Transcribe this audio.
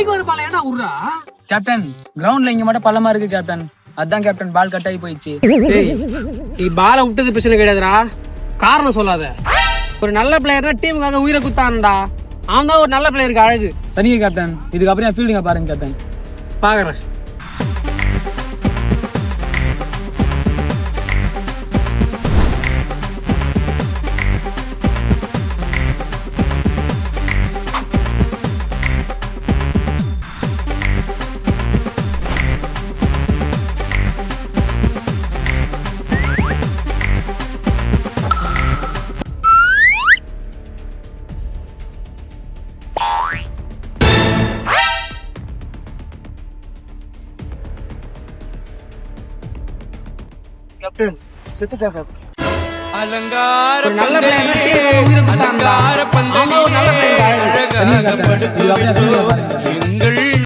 கைக்கு ஒரு பாலம் ஏன்னா உர்றா கேப்டன் கிரவுண்ட்ல இங்க மட்டும் பள்ளமா இருக்கு கேப்டன். அதான் கேப்டன் பால் கட் ஆகி போயிடுச்சு. நீ பாலை விட்டது பிரச்சனை கிடையாதுடா, காரணம் சொல்லாத. ஒரு நல்ல பிளேயர்னா டீமுக்காக உயிரை குத்தான்டா. அவன் தான் ஒரு நல்ல பிளேயருக்கு அழகு. சரிங்க கேப்டன், இதுக்கப்புறம் ஃபீல்டிங்க பாருங்க கேப்டன். பாக்குறேன். கேப்டன் செத்துட்டா கேப்டன். ஒரு நல்ல பிளேயர்னா டீமுக்காக உயிரை குத்தான்டா. அவன் தான் ஒரு நல்ல பிளேயருக்கு அழகு. சரிங்க கேப்டன், இதுக்கப்புறம் ஃபீல்டிங்க பாருங்க.